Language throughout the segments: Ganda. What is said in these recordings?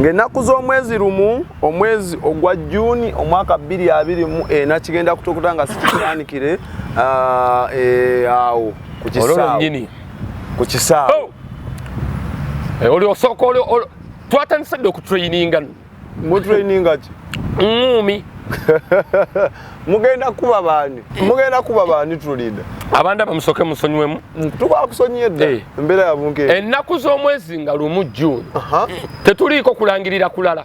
ng'ennaku z'omwezi lumu omwezi ogwa Juni omwaka 2024 kigenda kutukuta nga sikitandikire awo ku kisaawe oli osooka twatandise dde okutraininga mutraininga ki mugenda kuba baani tulinda abanda bamusooke musonyiwemu tubakusonyiye dda embeera ya bunke ennaku z'omwezi nga lumu June tetuliiko kulangirira kulala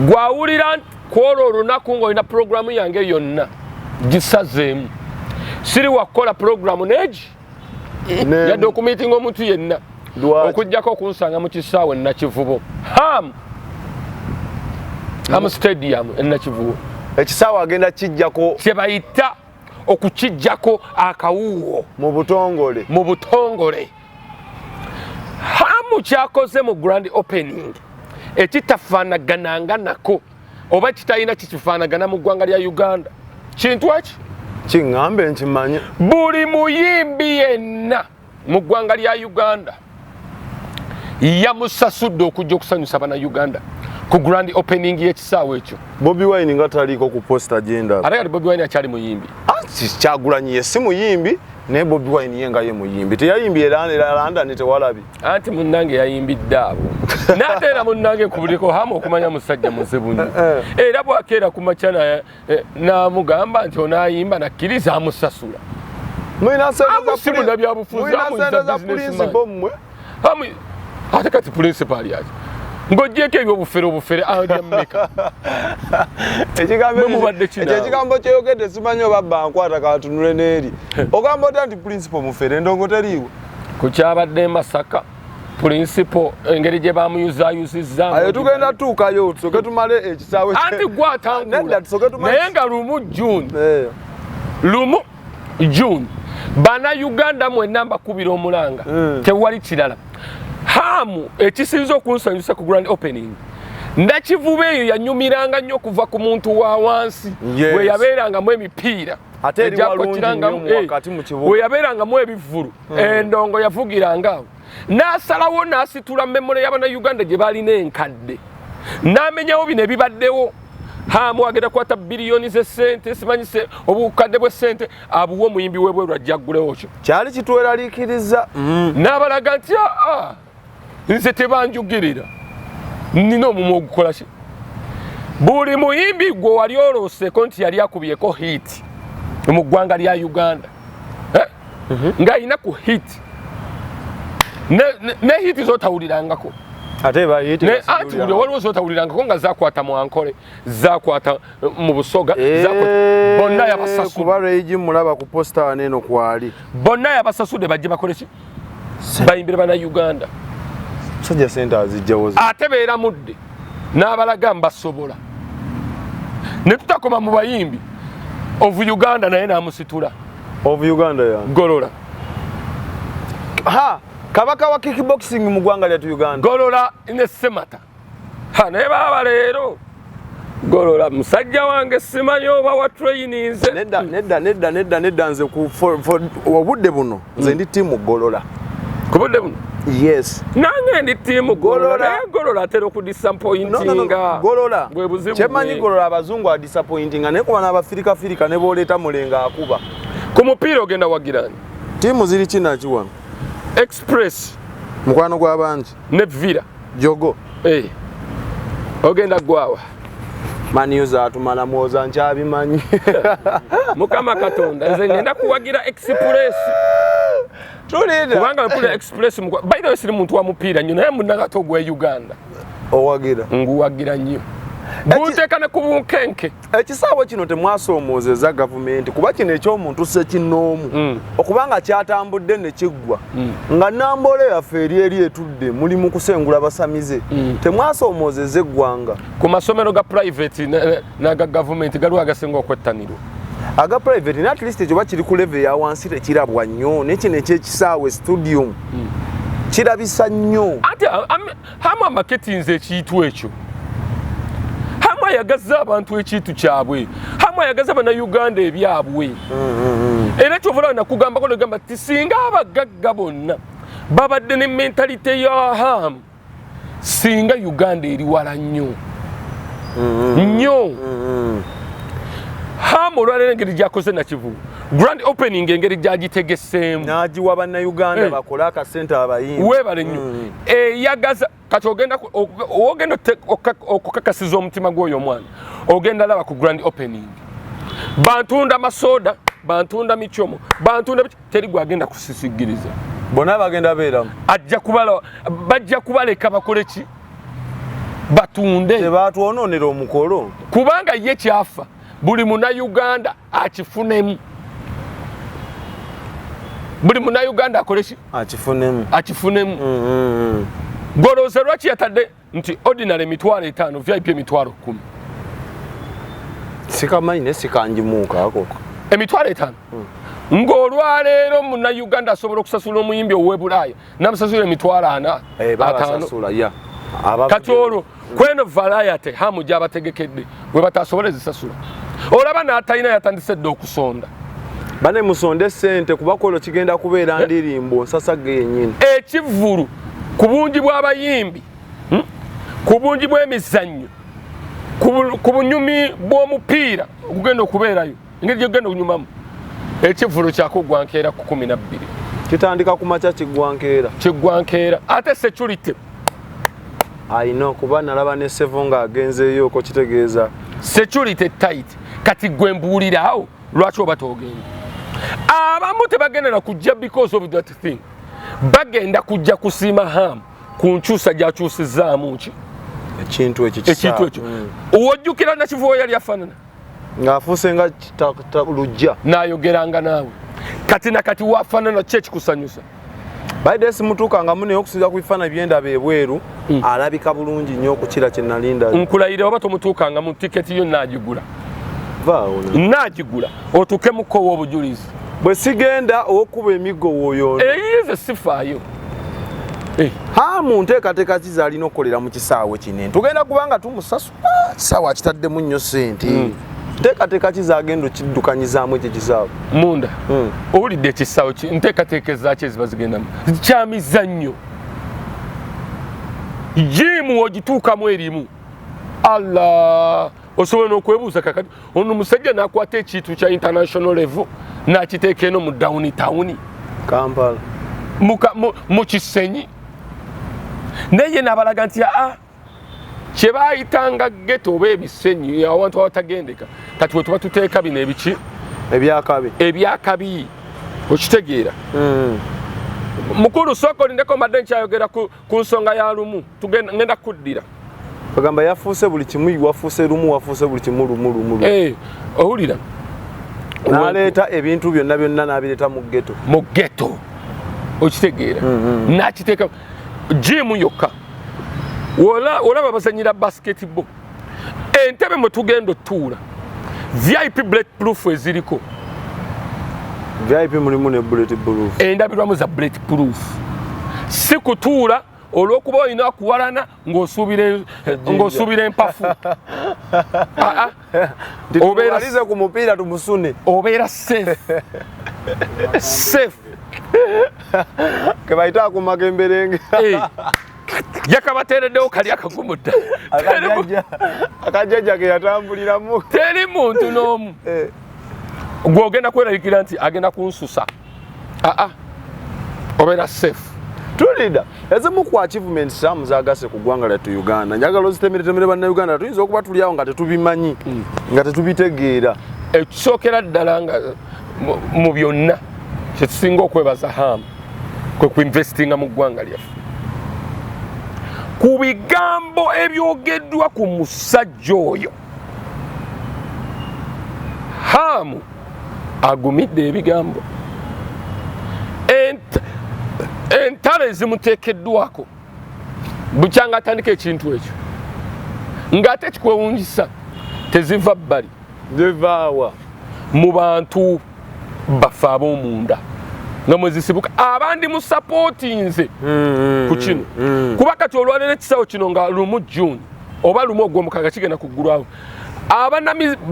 gwawulira kwolwo olunaku ng'olina puroguramu yange yonna gisazeemu siri wakukola puroguramu neegi yadde okumiitinga omuntu yenna okujjako okunsanga mu kisaawe Nakivubo Hamu Stadium Nakivubo ekisaawe agenda kijjako kye bayita okukijjako akawuwo mu butongole Hamu kyakoze mu grand opening ekitafaanagananga nako oba kitalina kikifaanagana mu ggwanga lya Uganda kintu ki kiŋŋambe nkimanye buli muyimbi yenna mu ggwanga lya Uganda yamusasudde okujja okusanyusa bana Uganda ku grand opening y'ekisaawe ekyo. Bobi Wine nga taliko ku post agenda ate Bobi Wine akyali muyimbi Kyagulanyi ye si muyimbi naye Bobi Wine ye nga ye muyimbi teyayimbi era London tewalabi anti munnange yayimbidde abo n'ate era munnange kubuliko Hamu okumanya musajja muzibu nnyo era bwakeera ku makya n'amugamba nti onaayimba nakkiriza amusasula mulina sente za principal mmwe ate kati principal yaki ng'ogyeko ebyobufere alya mmeka ekigambo kyeyogedde simanyi oba bankwata katunule n'eri ogamba otya nti principal mufere endongo teriiwo ku kyabadde Masaka principal engeri gye bamuyuzaayuzizza ayo tugenda tuukayo tusoke tumale ekisaawe anti gwatangula naye nga lumu June bana Uganda mwenna mbakubira omulanga tewali kirala Hamu ekisinza okunsanyusa ku grand opening Nakivubo eyo yanyumiranga nnyo kuva ku muntu wa wansi we yabeerangamu emipiira ate eri walungi nnyo wakati mu kibuga we yabeerangamu ebivvulu endongo yavugiranga awo n'asalawo n'asitula memole y'abana Uganda gye balina enkadde n'amenyawo bino ebibaddewo Hamu agenda kwata biliyoni z'essente simanyi obukadde bw'essente abuwa omuyimbi w'ebweru ajja aggulewo kyo kyali kitweraliikiriza n'abalaga nti nze tebanjugirira nina omumwa ogukola ki buli muyimbi gwe wali olooseeko nti yali akubyeko hiti mu ggwanga lya Uganda ng'alina ku hiti ne hiti z'otawulirangako ate anti buli waliwo z'otawulirangako nga zakwata mu Ankole zakwata mu Busoga bonna yabasasudde kuba Regi mulaba ku posta neeno kwali bonna yabasasudde bajje bakole ki bayimbire bana Uganda sajja sente azijjawo ate beera mudde n'abalaga mbasobola ne tutakoma mu bayimbi of Uganda naye n'amusitula of Uganda ya Golola kabaka wa kickboxing mu ggwanga lyatu Uganda Golola ne Semata naye baba leero Golola musajja wange simanyi oba wa trainings nedda nze obudde buno nze ndi tiimu Golola ku budde buno yes nange ndi tiimu Golola Golola atera okudisappointinga Golola kyemanyi Golola abazungu adisappointinga naye kuba n'Abafirika ne booleeta mulenga akuba ku mupiira ogenda wagirani tiimu ziri kinaki wano Express mukwano gw'abangi ne Villa Jogo ogenda gwawa maniuza atumala mwoza nkyabimanyi Mukama Katonda nze ngenda kuwagira Express tulida kubanga mpula Express by the way siri muntu wa mupiira nnyo naye munnagato gwe Uganda owagira nguwagira nnyo buntekane ku bunkenke ekisaawe kino temwasoomozeza gavumenti kuba kino ekyomuntu sekinnoomu okubanga kyatambudde ne kiggwa nga Namboole yaffe eri etudde muli mu kusengula basamize temwasoomozeza eggwanga ku masomero ga private n'aga gavumenti galiwo agasinga okwettanirwa aga private at least ekyo bakiri ku level ya wansi tekirabwa nnyo nekino ekyekisaawe studium kirabisa nnyo ate Hamu amaketinze ekiyitwa ekyo Hamu ayagaza abantu ekintu kyabwe Hamu ayagaza bana Uganda ebyabwe era kyovula nakugambako negamba ti singa abagagga bonna babadde ne mentalite ya Hamu singa Uganda eri wala nnyo nnyo Hamu olwalero engeri gyakoze nakivubu grand opening engeri gyagitegeseemu n'agiwa bannayuganda bakola akasente abayimbi weebale nnyo eyagaza kati ogenda okukakasiza omutima gw'oyo omwana ogenda laba ku grand opening bantunda masoda bantunda michomo bantunda teri gwagenda kusisigiriza bonna bagenda beeramu bajja kubaleka bakole ki batunde tebatwononera omukolo kubanga ye kyafa buli munnayuganda akifunemu buli munnayuganda akole ki akifunemu golooza lwaki yatadde nti ordinary $5,000 VIP $10,000 sikamanyi ne sikanjimuuka ako $5,000 ng'olwaleero munnayuganda asobola okusasula omuyimbi ow'ebulaaya namusasula $40,000 kati olwo kweno variety Hamu gy'abategekedde bwe batasobole zisasula olaba n'atalina yatandise dde okusonda bane musonde sente kubakolo kigenda kubeera ndirimbo nsasage yennyini ekivvulu ku bungi bw'abayimbi ku bungi bw'emizannyo ku bunyumi bw'omupiira okugenda okubeerayo engeri gyogenda okunyumamu ekivvulu kyakuggwankeera ku 12 kitandika ku makya kiggwankeera ate security ayina kuba nalaba ne Sevo ng'agenzeeyo oko kitegeeza security tight kati gwe mbuuliraawo lwaki oba toogenda abamu tebagendera kujja because of that thing bagenda kujja kusiima Hamu ku nkyusa gyakyusizzaamu ki ekintu ekyo owojjukira nakivubo yali afaanana ng'afuuse nga lujja n'ayogeranga naawe kati nakati wafaanana ki ekikusanyusa baide simutuuka nga muneyo okusinza ku bifaananyi byendaba ebweru alabika bulungi nnyo okukira kye nalinda nkulayire oba tomutuukanga mu tiketi yo naagigula otuukemuko ow'obujulizi bwe sigenda okuba emiggo wooyono eyize sifaayo Hamu nteekateeka ki z'alina okukolera mu kisaawe kinene tugenda kubanga tumusasula kisaawe akitaddemu nnyo ssente nteekateeka ki z'agenda okiddukanyizaamu ekyo kisaawe munda owulidde ekisaawe nteekateeka ezaaki eziba zigendamu kyamizannyo jimu ogituukamu erimu Allah osobola n'okwebuuza kakati ono musajja n'akwata ekintu kya international level n'akiteeka eno mu downtown Kampala mu Kisenyi naye n'abalaga nti kye baayitanga ghetto oba ebisenyi awantu awatagendeka kati we tuba tuteeka bino ebiki ebyakabi okitegeera mukulu sooka olindeko mbadde nkyayogera ku nsonga ya lumu ngenda kuddira bagamba yafuuse buli kimu wafuuse lumu wafuuse buli kimu lumu owulira n'aleeta ebintu byonna n'abireeta mu ghetto okitegeera n'akiteeka jimu yokka olaba abazanyira basketball entebe mwe tugenda otuula VIP bulletproof eziriko VIP mulimu ne bulletproof endabirwamu za bulletproof si kutuula olw'okuba olina okuwalana ng'osuubira empafu obeeralize ku mupiira tumusune obeera safe ke bayita akumaga emberenge yakabateereddewo kali akagumu ddala akajjajja ke yatambuliramu teri muntu n'omu gw'ogenda kweraliikira nti agenda kunsusa obeera safe tulida ezimu ku achievements Hamu zagase ku ggwanga lyattu Uganda njagala ozitemeretemere bannayuganda tuyinza okuba tuli awo nga tetubimanyi nga tetubitegeera ekisookera ddala nga mu byonna kyetusinga okwebaza Hamu kwe kuinvestinga mu ggwanga lyaffe ku bigambo ebyogeddwa ku musajja oyo Hamu agumidde ebigambo entalo ezimuteekeddwako bukyanga atandika ekintu ekyo ng'ate kikwewungisa teziva bbali zivaawa mu bantu baffe ab'omunda nga mwezisibuka abandi musapootinze ku kino kuba kati olwalero ekisawo kino nga lumu June oba lumu Ogwomukaaga kigenda kuggulwawo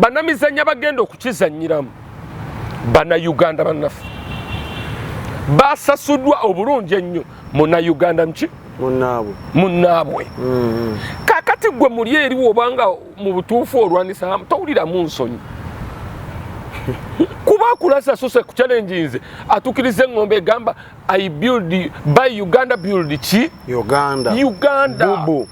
bannamizannya bagenda okukizannyiramu bannayuganda bannaffe basasuddwa obulungi ennyo munnayuganda munnaabwe kakati gwe muli eri wobanga mu butuufu olwanisa Hamu towuliramu nsonyi kuba akulasa sose ku challenge nze atukirize eng'ombe egamba I build by Uganda build ki Uganda bubu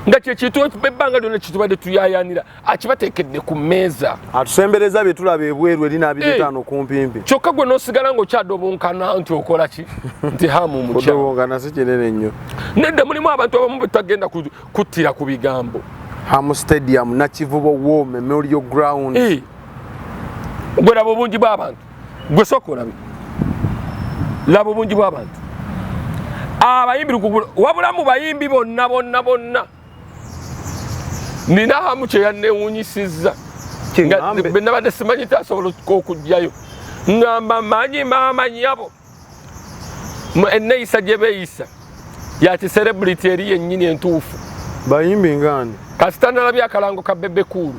nga kyekintu ebbanga lyonna kitubadde tuyayanira akibateekedde ku mmeeza atusembereza bye tulaba ebweru eri n'abiri kumpimpi kyokka gwe n'osigala ng'okyadobonkana nti okola ki nti Hamu mukyadobongana si kinene nnyo nedda mulimu abantu abamu betagenda kuttira ku bigambo Hamu stadium Nakivubo War Memorial Ground gwe laba obungi bw'abantu gwe sooka olabe laba obungi bw'abantu abayimbi wabula mu bayimbi bonna nina Hamu kye yannewuunyisizza be nabadde simanyi nti asobola okujjayo ngamba manyi maamanyabo enneeyisa gye beeyisa yati celebrity eri yennyini entuufu bayimbi ngani kasita nalabye akalango ka Bebe Cool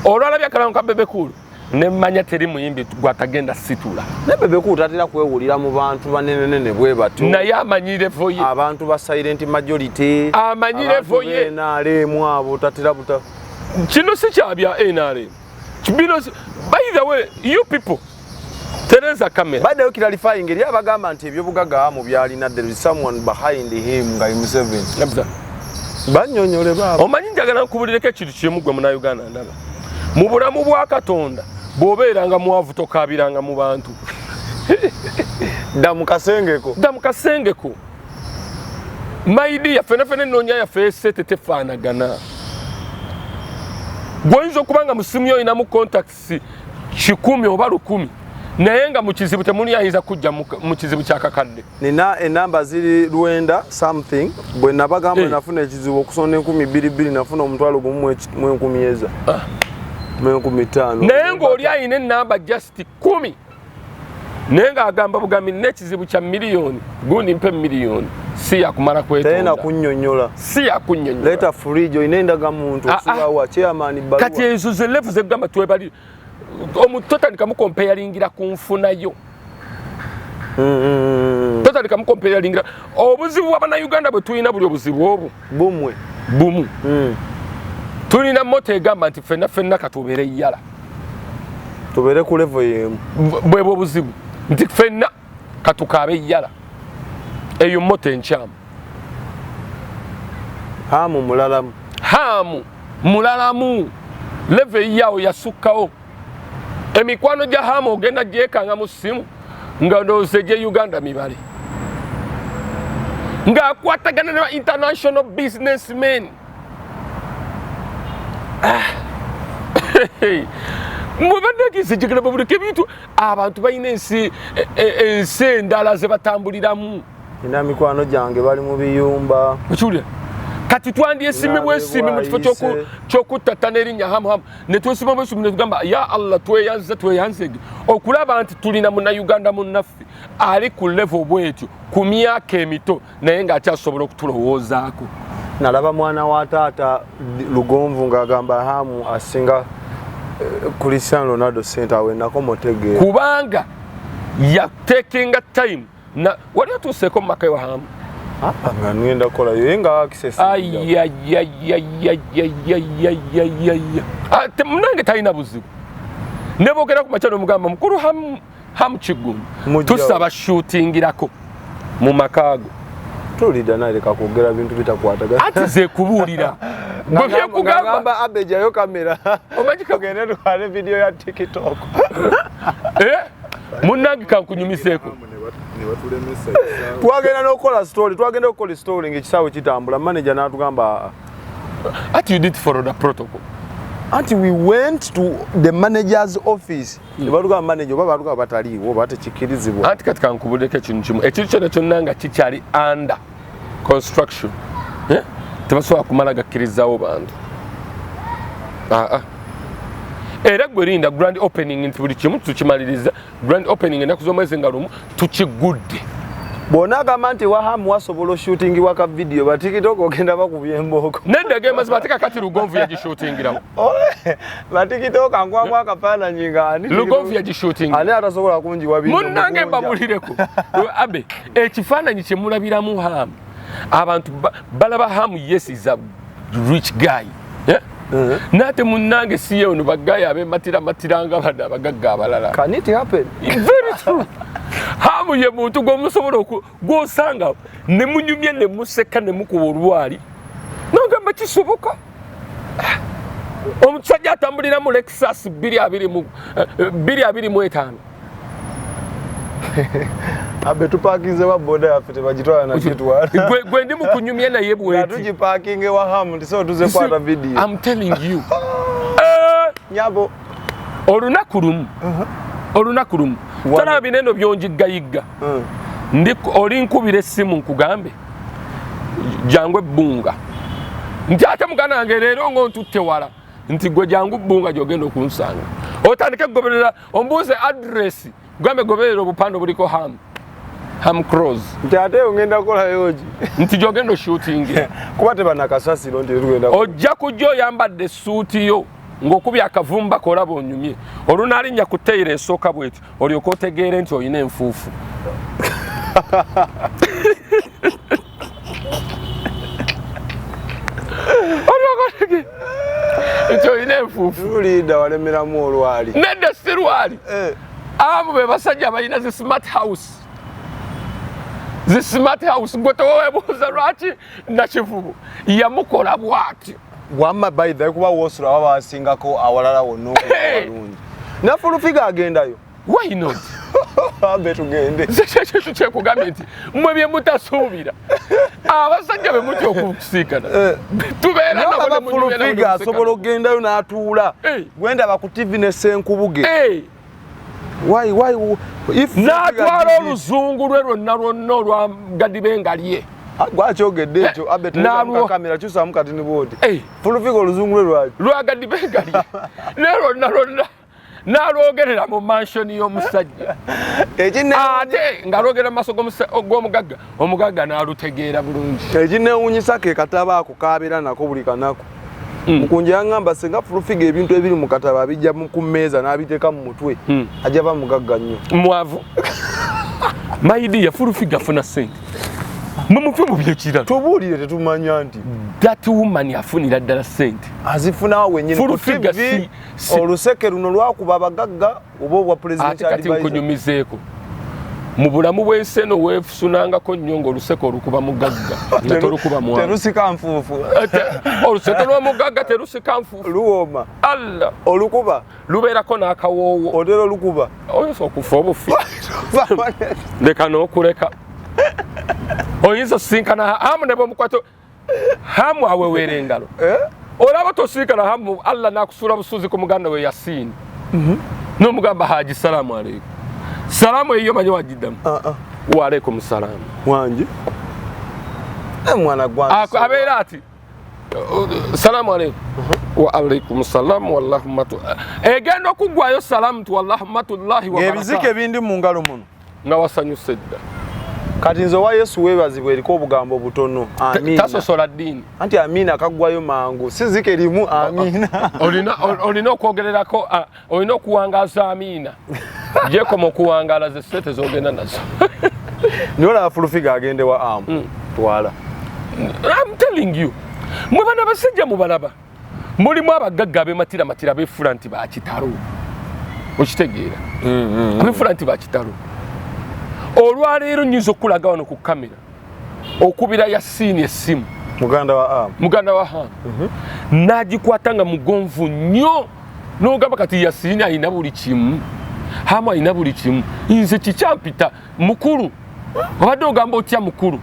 olwalabye akalango ka Bebe Cool nemmanya teri muyimbi gwatagenda situla ne Bebe Cool tatera kwewulira mu bantu banenenene bwe bato naye amanyire voye abantu ba silent majority amanyire voye NRM abo tatera buta kino si kyabya NRM kibino by the way you people Teresa camera badayo clarifying eri abagamba nti ebyobugaga Hamu byalina there is someone behind him nga M7 nabza banyonyole baba omanyi njagala nkubulireko ekintu kimu gwe muna Uganda ndaba mu bulamu bwa Katonda bw'obeeranga mwavu tokaabiranga mu bantu damu kasengeko maidi yaffe naffe nenoonya yaffe esete tefaanagana gwoyinza okuba nga musimu yo olinamu contacts 100 oba 100 naye nga mu kizibu temuli ayinza kujja mu kizibu kyakakadde nina enamba ziri 90 something bwe nabagamba nafuna ekizibu okusonda 22,000 nafuna omutwalo gumu 10,000 naye ng'oli ayina enamba just 10 naye ng'agamba bugambi nina ekizibu kya miliyoni gundi mpe miliyoni si yakumala kwetonda kunnyonnyola si yakunnyonnyola leta fridge olina endagamuntu osubawa chairman baluwa kati ezo ze level ze gamba twebali omuntu totandika mukompeyalingira ku nfunayo totandika mukompeyalingira obuzibu bw'abannayuganda bwe tulina buli obuzibu obwo bumu tulina moto egamba nti ffenna katubeere yala tubeere ku level yemu bwebwo obuzibu nti ffenna katukaabe yala eyo moto enkyamu Hamu mulalamu level yawo yasukkawo emikwano gya Hamu ogenda gyekanga mu ssimu nga ndowooza gye Uganda mibale ng'akwatagana ne ba international businessmen mubaddegize jigala babuleka ebintu abantu balina ensi endala ze batambuliramu ina mikwano gyange bali mu biyumba okiwulira kati twandyesimi bwesimi mu kifo ky'okuttattana erinnya Hamu ne twesima bwesimi ne tugamba ya Allah tweyanze okulaba nti tulina munnayuganda munnaffe ali ku level bwetyo ku myaka emito naye ng'akyasobola okutulowoozaako nalaba mwana wa taata Lugonvu ng'agamba Hamu asinga Cristiano Ronaldo center wenako motegeera kubanga yatekinga time na wali atuuseeko mu maka wa Hamu nga ngenda kola yo nga access munange talina buzibu ne boogera ku makyalo mugamba mukulu Hamu Kiggundu tusaba shootingirako mu makaago tulida naleka kwogera bintu bitakwatagana ati ze kubuulira gwe byekugamba abejayo kamera omagikagende twale video ya TikTok munnange kankunyumiseeko twagenda n'okukola story ng'ekisaawe kitambula manager n'atugamba ati you did follow the protocol anti we went to the manager's office nebatugamba manager oba batugamba bataliiwo oba tekikirizibwa anti kati kankubuleko ekintu kimu ekintu kyonna kyonna nga kikyali under construction tebasobola kumala gakkirizawo bantu era gwe linda grand opening nti buli kimu tukimaliriza grand opening ennaku z'omwezi nga lumu tukigudde bona agamba nti Wahamu wasobola shooting waka video ba TikTok ogenda bakubye emboko nende gema zibatika kati Lugonvu yagishootingirawo ba TikTok angwa akapana nyingani Lugonvu yagishooting ani atasobola kunjiwa bintu munnange mbabulireko abe ekifaananyi kye mulabiramu Hamu abantu balaba Hamu yes is a rich guy nate munnange siye ono bagaya abematiranga bada abagagga abalala. Can it happen? Very true. Hamu ye muntu gwomusobola gwosanga ne munyumye ne museka ne mukuba olwali nogamba kisoboka omusajja atambulira mu Lexus 225 abe tupakinze wa boda yaffe tebagitwala na kitwala gwe ndi mukunyumye naye bweti tugipakinge wa Hamu ndiso tuze kwata video. I'm telling you nyabo olunaku lumu tala bineno byonjigayigga oli nkubira essimu nkugambe jangu ebbunga nti ate muganda wange leero ng'ontutte wala nti gwe jangu bbunga gy'ogenda okunsanga otandike kugoberera ombuuze adresi gambe goberera obupande obuliko Hamu Cross nti ate ogenda kukola yogi nti gy'ogenda oshooting kuba tebanakasasiro nti tugenda ojja kujja oyambadde essuuti yo ng'okubya akavumba kolaba onyumye olunaalinya ku teyira esooka bweti olyoka otegeere nti olina enfuufu nti olina enfuufu tuliida walemeramu olwali nedda sirwali abo be basajja balina zi smart house gwe tewewebuuza lwaki nakivubu yamukola bw'atyo wamma baidha kuba wosura baba basingako awalala wonna okulungi nafulufiga agendayo why not abe tugende kyekugambye nti mwe bye mutasuubira abasajja be mutya okusiikana tubeera nafulufiga asobola okugendayo n'atuula gwenda baku TV ne Senkubuge why if n'atwala oluzungu lwe lwonna olwa Gadibenga lye gwakyogedde ekyo abe tunamu kamera kyusamu kati ni bodi fulufiga oluzungu lwe lwa Gadibenga lye ne lwonna n'alwogerera mu mansion y'omusajja ate ng'alwogera mu maaso g'omugagga omugagga n'alutegeera bulungi ekinewunyisa ke kataba ako kabeera nako buli kanaku mukunje yangamba senga fulufiga ebintu ebiri mu kataba abijja ku mmeeza n'abiteeka mu mutwe ajja ba mugagga nnyo mwavu maidi ya fulufiga afuna ssente mumufe mu byekira tubuulire tetumanya nti that woman yafunira ddala ssente azifunawo wennyini fulufiga oluseke luno lwakuba abagagga oba obwa pulezidenti kati nkunyumizeeko mu bulamu bw'ensi eno weefunangako nnyo ng'oluseke olukuba mugagga nga tolukuba mwana terusika nfuufu oluseke lw'omugagga terusika nfuufu luwooma alla olukuba lubeerako n'akawoowo otera olukuba oyinza okufa obufi leka n'okuleka oyinza osinkana Hamu ne bw'omukwato Hamu aweweera engalo olaba tosinkana Hamu alla n'akusuula busuuzi ku muganda we Yasiini n'omugamba Haji salaamu aleikum salaamu eyo manyi wagiddamu wa aleikum salaamu wangi mwana gwange abeera ati salaamu aleikum wa aleikum salaamu wallahumatu egenda okuggwayo salaamu tu wallahumatullahi wa barakatuh ebizike bindi mu ngalo muno nga wasanyuse dda kati nze wa Yesu weebazibwa eriko obugambo butono amiina tasosola ddiini anti amiina kaggwayo mangu sizike limu amiina olina okwogererako olina okuwangaaza amiina gyekoma okuwangaala ze sente zogenda nazo nolaba fulufiga agende wa Hamu twala I'm telling you mwe bana basajja mubalaba mulimu abagagga ab'ematiramatira beefula nti bakitalo okitegeera beefula nti bakitalo olwaleero nnyinza okulaga wano ku kamera okubira Yasiini essimu muganda wa Hamu n'agikwata nga mugonvu nnyo n'ogamba kati Yasiini alina buli kimu Hamu alina buli kimu nze kikyampita mukulu obadde ogamba otya mukulu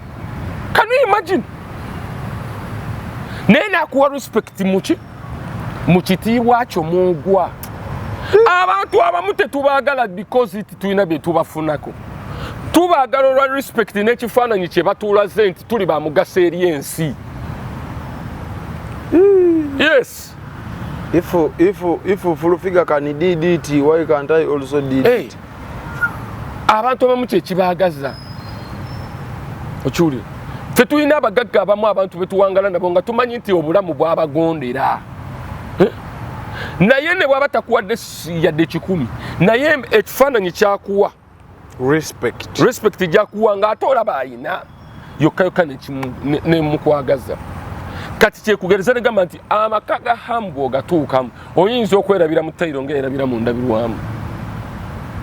can you imagine naye naakuwa respect mu kitiibwa kyo mwogwa abantu abamu tetubaagala because tulina bye tubafunako tubaagala olwa respect n'ekifaananyi kye batuulaze nti tuli ba mugaso eri ensi yes if fulufiga can did it why can't I also did it abantu abamu kyekibaagaza ochuli fe tulina abagagga abamu abantu betuwangala nabo nga tumanyi nti obulamu bwabagondera naye ne bwaba takuwadde yadde 10 naye ekifaananyi kyakuwa respect gyakuwa nga ate olaba ayina yokka nemukwagaza kati kyekugereza negamba nti amaka ga hamu bwogatuukamu oyinza okwerabira mu tayiro ngaerabira mu ndabirwamu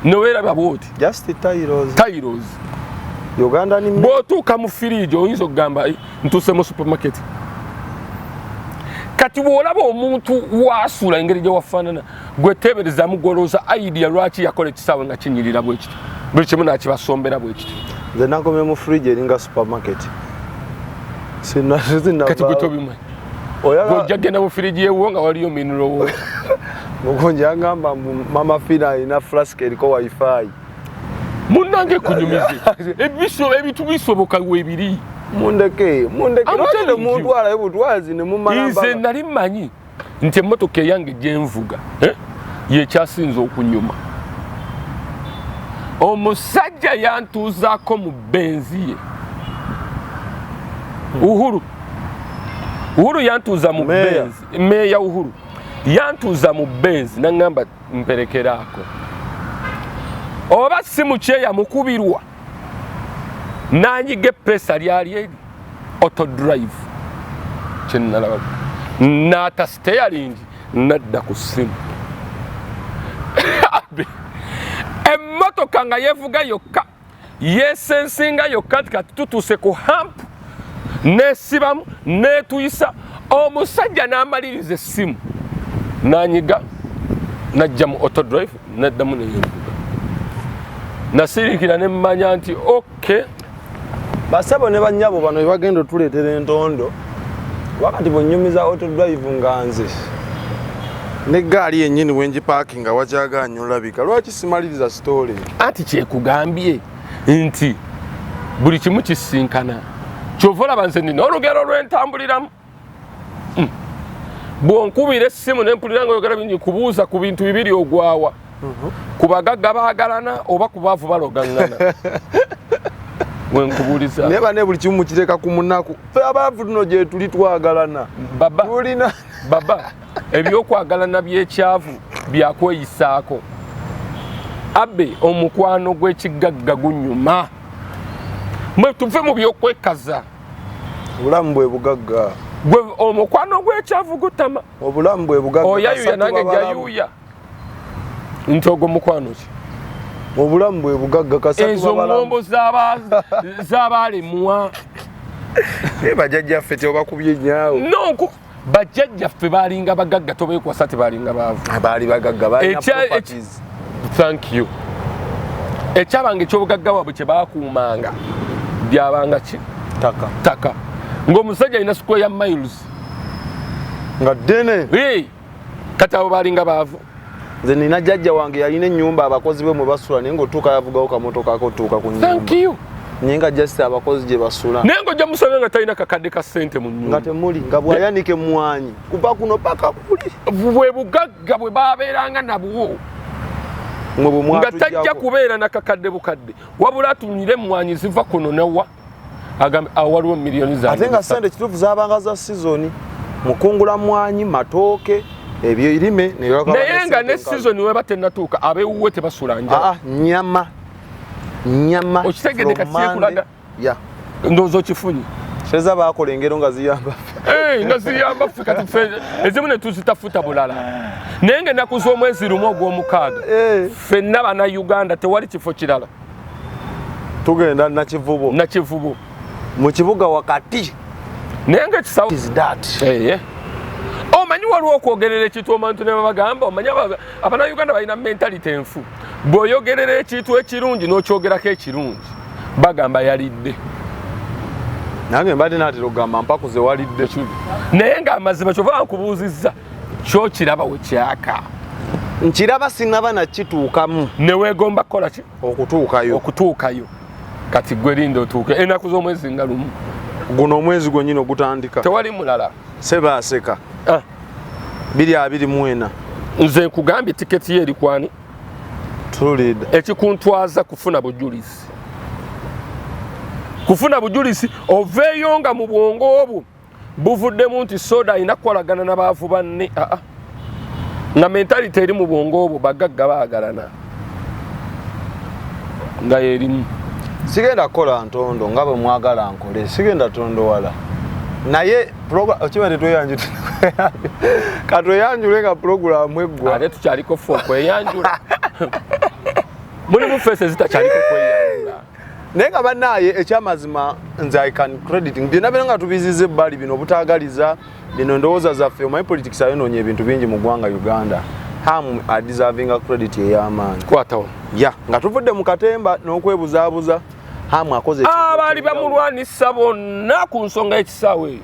neweeraba bwoti tayros bw'otuuka mu firiji oyinza okugamba ntuuse mu supermarket kati bw'olaba omuntu waasula engeri gye wafaanana gweteeberezaamu gwolowooza idea lwaki yakola ekisaawe nga kinyirira bwe kiti buli kimu nakibasombera bwe kiti nze nakomye mu firiji eringa supermarket kati gwe tobimanyi gojja genda mu firiji yewo nga waliyo minulowo mugonja yagamba mama fina alina flask eriko wifi munnange kunyumize ebintu bisoboka webiri mundeke lwaki nemundwalayo butwazi nze nali mmanyi nti emmotoka eyange gyenvuga yekyasinza okunyuma omusajja yantuuzaako mu benzi ye Uhuru yantuuza mu benzi meya Uhuru yantuuza mu benzi naŋŋamba mperekeraako oba si mukyeya mukubirwa nanyiga epesa lyali eri autodrive kyenalaba naata steering nadda ku ssimu emmotoka nga yevuga yokka yesensinga yokka kati tutuuse ku hampu nesibamu netuyisa omusajja n'amaliriza essimu nanyiga najja mu autodrive naddamu neyevuga nasirikira nemmanya nti okay basabo ne banyabo bano bagenda tuleetera entondo wakati bwenyumiza autodrive nga nze n'eggaali yennyini wengipakinga wakyaganya olabika lwaki simaliriza story anti kyekugambye nti buli kimu kisinkana kyova olaba nze nina olugero lwentambuliramu bwonkubira essimu nempulira nga oyogera bingi kubuuza ku bintu bibiri ogwawa ku bagagga baagalana oba ku baavu balogaŋŋana wenkubuuliza naye bane buli kimu mukiteeka ku munaku fe abaavu tuno gye tuli twagalana tulina baba ebyokwagalana byekyavu byakweyisaako abbe omukwano gw'ekigagga gunyuma mwe tuve mu byokwekaza obulamu bwe bugagga gwe omukwano gw'ekyavu gutama obulamu bwe bugagga oyayuya nange jayuya nti ogwo mukwano ki obulamu bwe bugagga kasatu ezo ngombo z'abaalemwa bajjajjaffe tebakubye nnyawo nonko bajjajjaffe baalinga bagagga tobeekwasa tebaalinga baavu baali bagagga balina properties. Thank you. Ekyabanga ekyobugagga bwabwe kye baakuumanga byabanga ki taka ng'omusajja alina square ya miles nga ddene kati abo baalinga baavu nze nina jjajja wange yalina ennyumba abakozi be mwe basula naye ng'otuuka yavugawo kamotoka akotuuka ku nyumba. Thank you. Naye nga just abakozi gye basula naye ng'ojja musanga nga talina kakadde ka ssente mu nnyumba nga temuli nga bw'ayanike mmwanyi kuva kuno paka kuli bwe bugagga bwe baabeeranga nabwo nga tajja kubeera nakakadde bukadde wabula atunire mmwanyi ziva kuno newa agambe awaliwo miliyoni za ate nga ssente kituufu zaabanga za sizoni mukungula mmwanyi matooke ebyo irime naye nga ne sizoni weba tennatuuka abeewuwe tebasula njala nyama okitegedde kati kyekulaga ndowooza okifunye Sheza bakola engero nga ziyamba nga ziyamba ffe kati ffe ezimu ne tuzitafuta bulala naye ng'ennaku z'omwezi lumu ogw'omukaaga ffenna bannayuganda tewali kifo kirala tugenda nakivubo mu kibuga wakati naye ng'ekisawo omanyi waliwo okwogerera ekintu omuntu ne babagamba omanyi abannayuganda balina mentality enfu bw'oyogerera ekintu ekirungi n'okyogerako ekirungi bagamba yalidde nange mbadde naatera okugamba mpakuze walidde naye ng'amazima kyova bankubuuzizza kyokiraba we kyaka nkiraba sinaba nakituukamu ne weegomba kukola ki okutuukayo kati gwe linda otuuke ennaku z'omwezi nga lumu guno omwezi gwennyini ogutandika tewali mulala sebaaseka 224 nze nkugambye tiketi ye erikwani tulida ekikuntwaza kufuna bujulizi kufuna bujulisi oveeyo nga mu bwongo obwo buvuddemu nti soda alina kukolagana n'abaavu banne nga mentality eri mu bwongo obwo bagagga baagalana nga yerimu. Sigenda kukola ntondo nga bwe mwagala nkole, sigenda tondowala naye okimanyi tweyanjula katweyanjule nga puroguramu eggwa ate tukyaliko ffe okweyanjula mulimu fese zitakyaliko kweyanjula naye nga bannaaye ekyamazima nze I can credit byonna byonna nga tubiziza ebbali bino obutaagaliza bino ndowooza zaffe omanyi politics ayonoonya ebintu bingi mu ggwanga Uganda hamu adeservinga credit ey'amaanyi kwatawo nga tuvudde mu katemba n'okwebuzaabuza hamu akoze abaali bamulwanisa bonna ku nsonga y'ekisaawe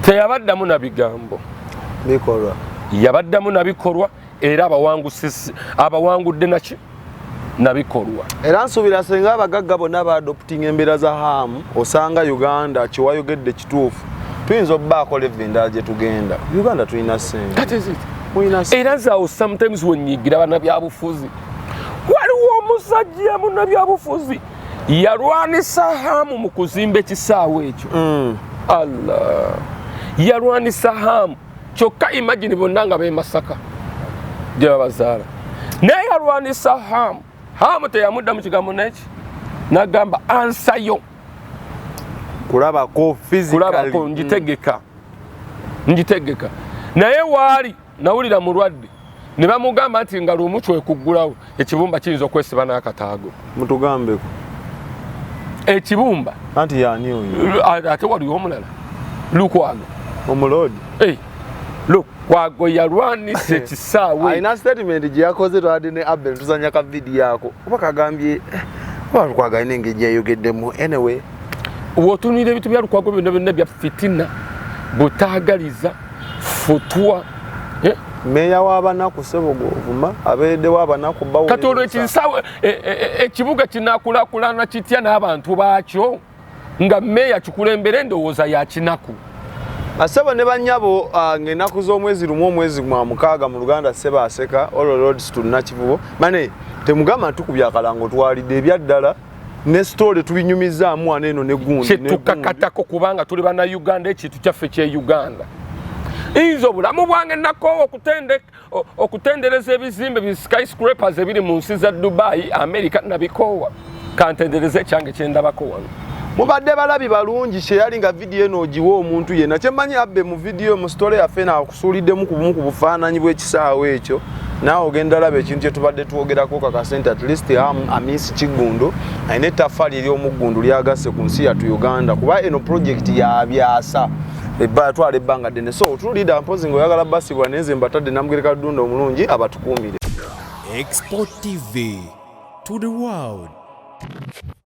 teyabaddamu na bigambo bikolwa yabaddamu na bikolwa era abawangudde naki na bikolwa era nsuubira senga abagagga bonna baadoptinga embeera za hamu osanga Uganda kiwayogedde kituufu tuyinza obbaako leve endala gye tugenda Uganda tulina ssente era nzaawo sometimes wenyigira bannabyabufuzi waliwo omusajja munnabyabufuzi yalwanisa hamu mu kuzimba ekisaawe ekyo Allah yalwanisa hamu kyokka imagine bonna nga b'Emasaka gye babazaala naye yalwanisa hamu teyamudda mu kigambo neki n'agamba ansayo kulabako ngitegeka naye waali nawulira mulwadde ne bamugamba nti nga lumu kyekuggulawo ekibumba kiyinza okwesiba n'akataago mutugambeko ekibumba anti yani oyo ate waliwo omulala Lukwago omulodi Lukwago yalwanisa ekisaawe alina statement gye yakoze twadi ne Abel tuzanya ka video yako oba kagambye Lukwago alina engeri yayogeddemu anyway wotunira ebintu bya Lukwago byonna bya fitina butaagaliza futwa meya w'abanaku Sebogovuma abeeddewo abanaku bawo kati olwo ekisawe ekibuga kinaakulaakulana kitya n'abantu baakyo nga meya kikulembere ndowooza yakinaku Asebo ne bannyabo ng'ennaku z'omwezi lumu omwezi gwa mukaaga mu Luganda Sebaaseka All Roads to Nakivubo mane temugamba ntukubya akalango twalidde ebyaddala ne story tubinyumizaamu wano eno ne gundi kyetukakatako kubanga tuli bana Uganda ekintu kyaffe kye Uganda inzo bulamu bwange nakoowa okutendereza ebizimbe bi skyscrapers ebiri mu nsi za Dubai America nabikoowa kantendereza ekyange kyendabako wano mubadde balabi balungi kye yali nga video eno ogiwa omuntu yenna kyemmanyi Abbe mu video mu story yaffe naakusuuliddemu ku bumu ku bufaananyi bw'ekisaawe ekyo naawe ogenda laba ekintu kye tubadde twogerako kakasente at least Amisi Kiggundu alina ettaffaali ery'omuggundu lyagasse ku nsi yattu Uganda kuba eno project yabyasa twala ebbanga ddene so tulida mpozi ng'oyagala basibwa naye nze mbatadde Namugereka Ddunda omulungi abatukuumire. Export TV to the world.